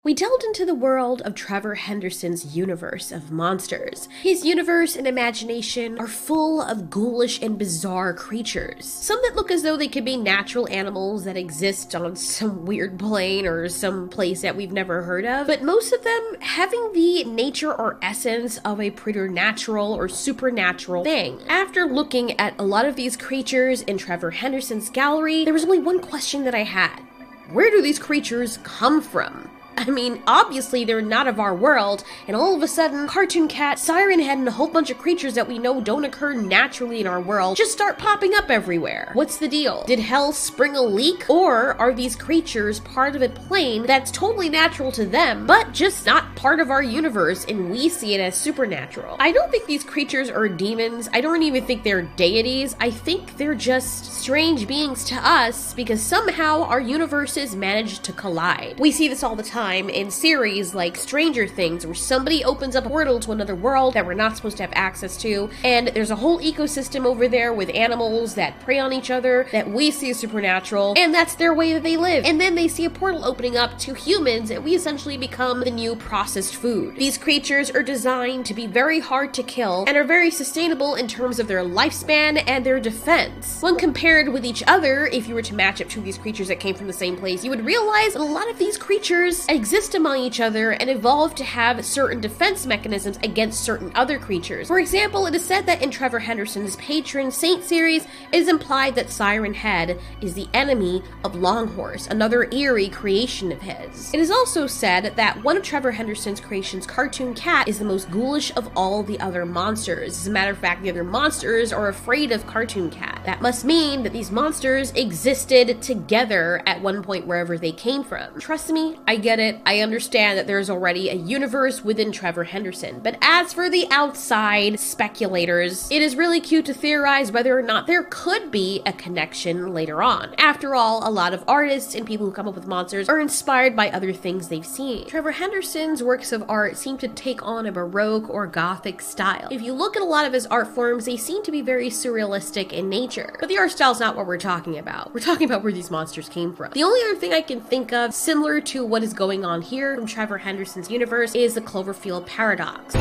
We delved into the world of Trevor Henderson's universe of monsters. His universe and imagination are full of ghoulish and bizarre creatures. Some that look as though they could be natural animals that exist on some weird plane or some place that we've never heard of, but most of them having the nature or essence of a preternatural or supernatural thing. After looking at a lot of these creatures in Trevor Henderson's gallery, there was only one question that I had. Where do these creatures come from? I mean, obviously they're not of our world, and all of a sudden, Cartoon Cat, Siren Head, and a whole bunch of creatures that we know don't occur naturally in our world just start popping up everywhere. What's the deal? Did hell spring a leak? Or are these creatures part of a plane that's totally natural to them, but just not part of our universe, and we see it as supernatural? I don't think these creatures are demons. I don't even think they're deities. I think they're just strange beings to us because somehow our universes manage to collide. We see this all the time in series like Stranger Things, where somebody opens up a portal to another world that we're not supposed to have access to, and there's a whole ecosystem over there with animals that prey on each other that we see as supernatural, and that's their way that they live. And then they see a portal opening up to humans, and we essentially become the new processed food. These creatures are designed to be very hard to kill and are very sustainable in terms of their lifespan and their defense. When compared with each other, if you were to match up to these creatures that came from the same place, you would realize that a lot of these creatures exist among each other and evolve to have certain defense mechanisms against certain other creatures. For example, it is said that in Trevor Henderson's Patron Saint series, it is implied that Siren Head is the enemy of Longhorse, another eerie creation of his. It is also said that one of Trevor Henderson's creations, Cartoon Cat, is the most ghoulish of all the other monsters. As a matter of fact, the other monsters are afraid of Cartoon Cat. That must mean that these monsters existed together at one point wherever they came from. Trust me, I get it. I understand that there's already a universe within Trevor Henderson, but as for the outside speculators, it is really cute to theorize whether or not there could be a connection later on. After all, a lot of artists and people who come up with monsters are inspired by other things they've seen. Trevor Henderson's works of art seem to take on a Baroque or Gothic style. If you look at a lot of his art forms, they seem to be very surrealistic in nature, but the art style's not what we're talking about. We're talking about where these monsters came from. The only other thing I can think of similar to what is going on here from Trevor Henderson's universe is the Cloverfield paradox.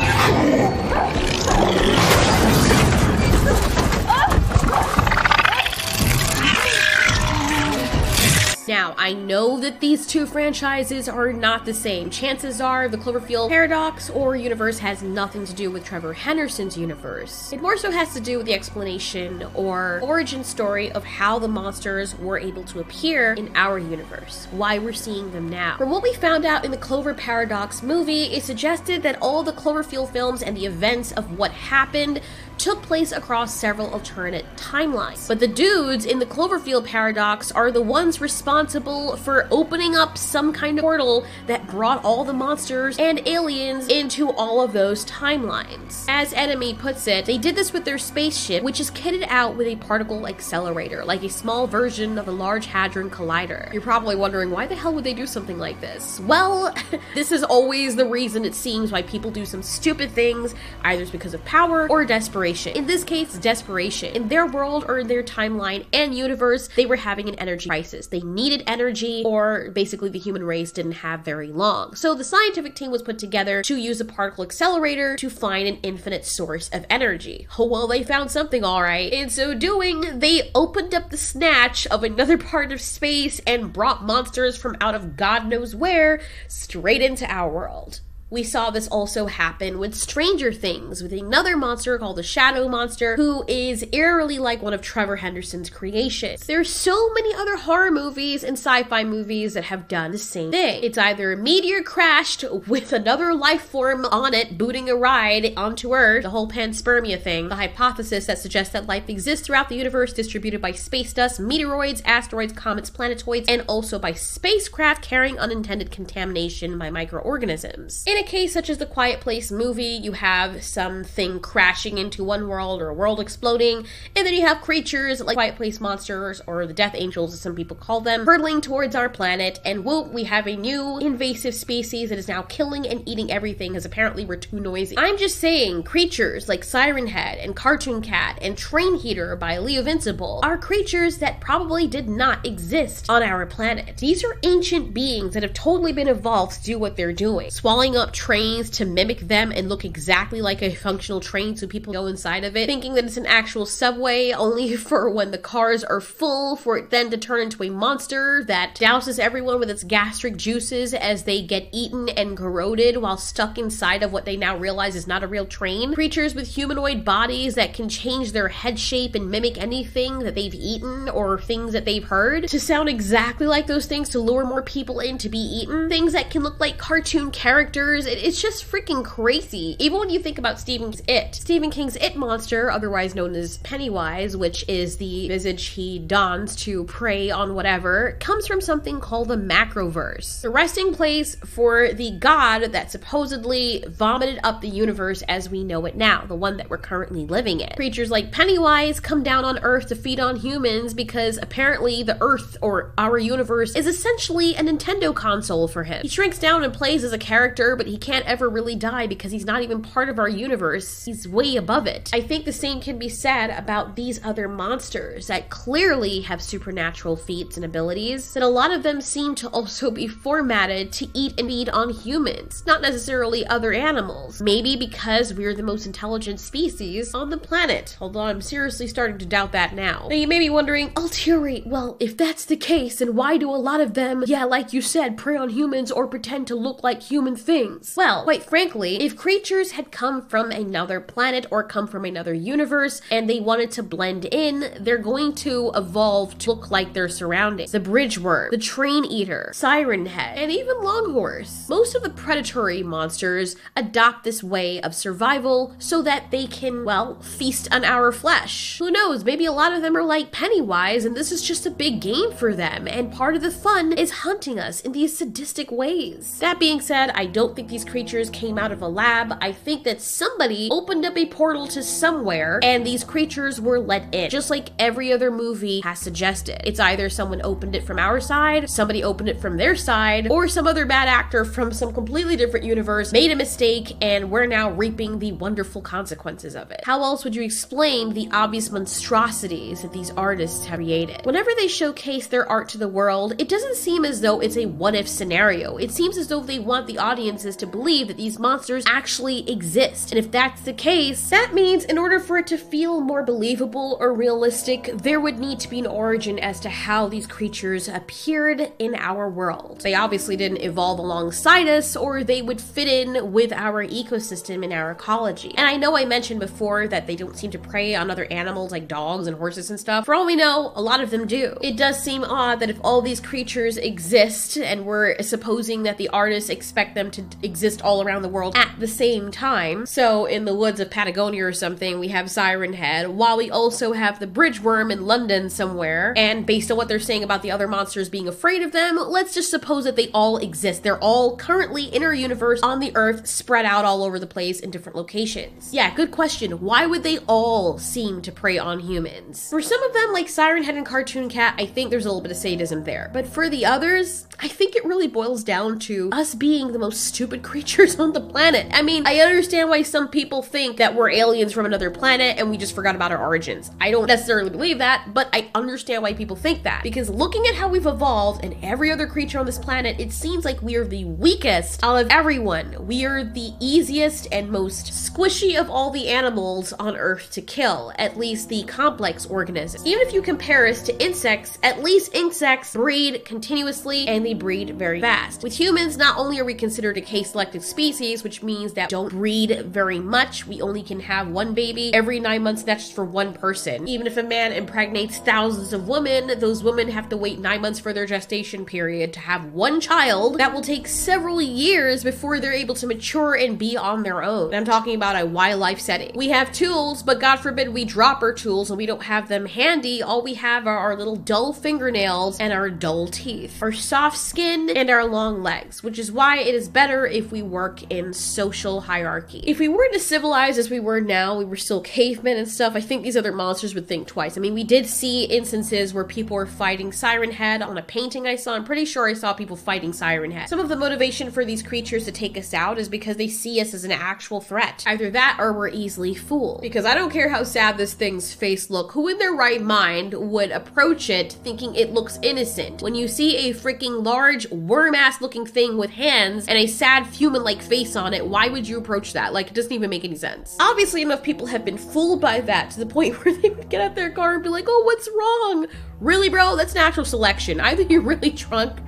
Now, I know that these two franchises are not the same. Chances are the Cloverfield paradox or universe has nothing to do with Trevor Henderson's universe. It more so has to do with the explanation or origin story of how the monsters were able to appear in our universe, why we're seeing them now. From what we found out in the Clover Paradox movie, it suggested that all the Cloverfield films and the events of what happened took place across several alternate timelines. But the dudes in the Cloverfield paradox are the ones responsible for opening up some kind of portal that brought all the monsters and aliens into all of those timelines. As Enemy puts it, they did this with their spaceship, which is kitted out with a particle accelerator, like a small version of the Large Hadron Collider. You're probably wondering, why the hell would they do something like this? Well, this is always the reason, it seems, why people do some stupid things, either it's because of power or desperation. In this case, desperation. In their world or in their timeline and universe, they were having an energy crisis. They needed energy, or basically the human race didn't have very long. So the scientific team was put together to use a particle accelerator to find an infinite source of energy. Oh, well, they found something, all right. In so doing, they opened up the snatch of another part of space and brought monsters from out of God knows where straight into our world. We saw this also happen with Stranger Things, with another monster called the Shadow Monster, who is eerily like one of Trevor Henderson's creations. There's so many other horror movies and sci-fi movies that have done the same thing. It's either a meteor crashed with another life form on it, booting a ride onto Earth, the whole panspermia thing, the hypothesis that suggests that life exists throughout the universe distributed by space dust, meteoroids, asteroids, comets, planetoids, and also by spacecraft carrying unintended contamination by microorganisms. In a case such as the Quiet Place movie, you have something crashing into one world or a world exploding, and then you have creatures like Quiet Place monsters, or the Death Angels as some people call them, hurtling towards our planet, and whoop, we have a new invasive species that is now killing and eating everything because apparently we're too noisy. I'm just saying, creatures like Siren Head and Cartoon Cat and Train Heater by Leo Vincible are creatures that probably did not exist on our planet. These are ancient beings that have totally been evolved to do what they're doing, swallowing up trains to mimic them and look exactly like a functional train so people go inside of it, thinking that it's an actual subway, only for when the cars are full for it then to turn into a monster that douses everyone with its gastric juices as they get eaten and corroded while stuck inside of what they now realize is not a real train. Creatures with humanoid bodies that can change their head shape and mimic anything that they've eaten or things that they've heard to sound exactly like those things to lure more people in to be eaten. Things that can look like cartoon characters. It's just freaking crazy. Even when you think about Stephen King's It. Stephen King's It monster, otherwise known as Pennywise, which is the visage he dons to prey on whatever, comes from something called the Macroverse, the resting place for the god that supposedly vomited up the universe as we know it now, the one that we're currently living in. Creatures like Pennywise come down on Earth to feed on humans because apparently the Earth, or our universe, is essentially a Nintendo console for him. He shrinks down and plays as a character, but he can't ever really die because he's not even part of our universe. He's way above it. I think the same can be said about these other monsters that clearly have supernatural feats and abilities, that a lot of them seem to also be formatted to eat and feed on humans, not necessarily other animals. Maybe because we're the most intelligent species on the planet, although I'm seriously starting to doubt that now. Now you may be wondering, Altieri, well, if that's the case, then why do a lot of them, yeah, like you said, prey on humans or pretend to look like human things? Well, quite frankly, if creatures had come from another planet or come from another universe and they wanted to blend in, they're going to evolve to look like their surroundings. The bridge worm, the train eater, Siren Head, and even Longhorse. Most of the predatory monsters adopt this way of survival so that they can, well, feast on our flesh. Who knows, maybe a lot of them are like Pennywise and this is just a big game for them, and part of the fun is hunting us in these sadistic ways. That being said, I don't think these creatures came out of a lab. I think that somebody opened up a portal to somewhere and these creatures were let in, just like every other movie has suggested. It's either someone opened it from our side, somebody opened it from their side, or some other bad actor from some completely different universe made a mistake and we're now reaping the wonderful consequences of it. How else would you explain the obvious monstrosities that these artists have created? Whenever they showcase their art to the world, it doesn't seem as though it's a what-if scenario. It seems as though they want the audiences to believe that these monsters actually exist. And if that's the case, that means in order for it to feel more believable or realistic, there would need to be an origin as to how these creatures appeared in our world. They obviously didn't evolve alongside us, or they would fit in with our ecosystem and our ecology. And I know I mentioned before that they don't seem to prey on other animals like dogs and horses and stuff. For all we know, a lot of them do. It does seem odd that if all these creatures exist and we're supposing that the artists expect them to exist all around the world at the same time, so in the woods of Patagonia or something we have Siren Head, while we also have the bridge worm in London somewhere, and based on what they're saying about the other monsters being afraid of them, let's just suppose that they all exist. They're all currently in our universe on the Earth, spread out all over the place in different locations. Yeah, good question. Why would they all seem to prey on humans? For some of them, like Siren Head and Cartoon Cat, I think there's a little bit of sadism there. But for the others, I think it really boils down to us being the most stupid creatures on the planet. I mean, I understand why some people think that we're aliens from another planet and we just forgot about our origins. I don't necessarily believe that, but I understand why people think that. Because looking at how we've evolved and every other creature on this planet, it seems like we are the weakest out of everyone. We are the easiest and most squishy of all the animals on Earth to kill, at least the complex organisms. Even if you compare us to insects, at least insects breed continuously and they breed very fast. With humans, not only are we considered a case-selected species, which means that we don't breed very much, we only can have one baby every 9 months, that's just for one person. Even if a man impregnates thousands of women, those women have to wait 9 months for their gestation period to have one child. That will take several years before they're able to mature and be on their own. And I'm talking about a wildlife setting. We have tools, but God forbid we drop our tools and we don't have them handy. All we have are our little dull fingernails and our dull teeth, our soft skin and our long legs, which is why it is better if we work in social hierarchy. If we weren't as civilized as we were now, we were still cavemen and stuff, I think these other monsters would think twice. I mean, we did see instances where people were fighting Siren Head on a painting I saw. I'm pretty sure I saw people fighting Siren Head. Some of the motivation for these creatures to take us out is because they see us as an actual threat. Either that or we're easily fooled. Because I don't care how sad this thing's face look, who in their right mind would approach it thinking it looks innocent? When you see a freaking large worm-ass looking thing with hands and a sad human-like face on it, why would you approach that? Like, it doesn't even make any sense. Obviously, enough people have been fooled by that to the point where they would get out their car and be like, oh, what's wrong? Really, bro? That's natural selection. Either you're really drunk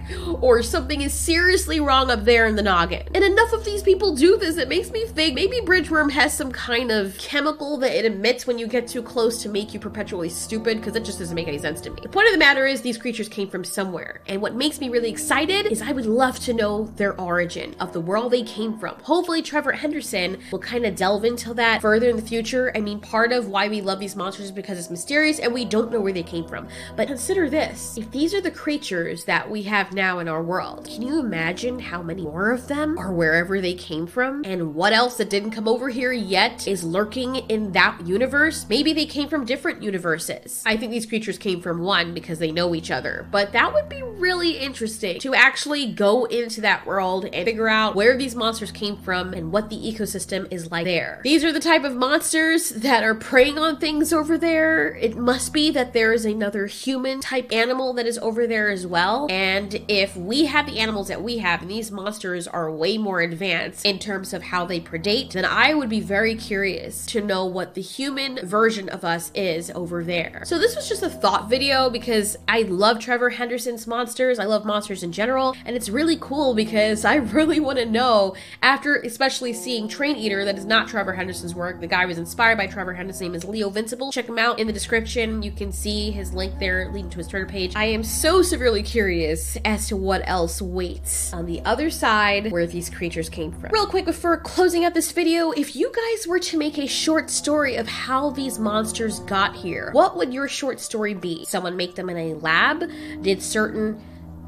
or something is seriously wrong up there in the noggin. And enough of these people do this, it makes me think maybe bridgeworm has some kind of chemical that it emits when you get too close to make you perpetually stupid, because it just doesn't make any sense to me. The point of the matter is these creatures came from somewhere, and what makes me really excited is I would love to know their origin, of the world they came from. Hopefully Trever Henderson will kind of delve into that further in the future. I mean, part of why we love these monsters is because it's mysterious and we don't know where they came from. But consider this, if these are the creatures that we have now in our world, can you imagine how many more of them are wherever they came from? And what else that didn't come over here yet is lurking in that universe? Maybe they came from different universes. I think these creatures came from one because they know each other, but that would be really interesting to actually go into that world and figure out where these monsters came from and what the ecosystem is like there. These are the type of monsters that are preying on things over there. It must be that there is another human type animal that is over there as well. And if we have the animals that we have and these monsters are way more advanced in terms of how they predate, then I would be very curious to know what the human version of us is over there. So this was just a thought video because I love Trever Henderson's monsters. I love monsters in general, and it's really cool because I really want to know, after especially seeing Train Eater, that is not Trever Henderson's work. The guy was inspired by Trever Henderson. His name is Leo Vincible. Check him out in the description. You can see his link there leading to his Twitter page. I am so severely curious as to what else waits on the other side where these creatures came from. Real quick before closing out this video, if you guys were to make a short story of how these monsters got here, what would your short story be? Someone make them in a lab? Did certain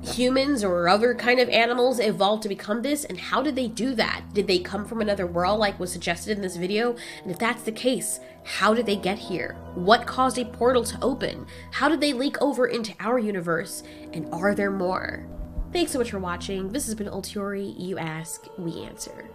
humans or other kind of animals evolve to become this? And how did they do that? Did they come from another world like was suggested in this video? And if that's the case, how did they get here? What caused a portal to open? How did they leak over into our universe? And are there more? Thanks so much for watching. This has been Ultiori. You ask, we answer.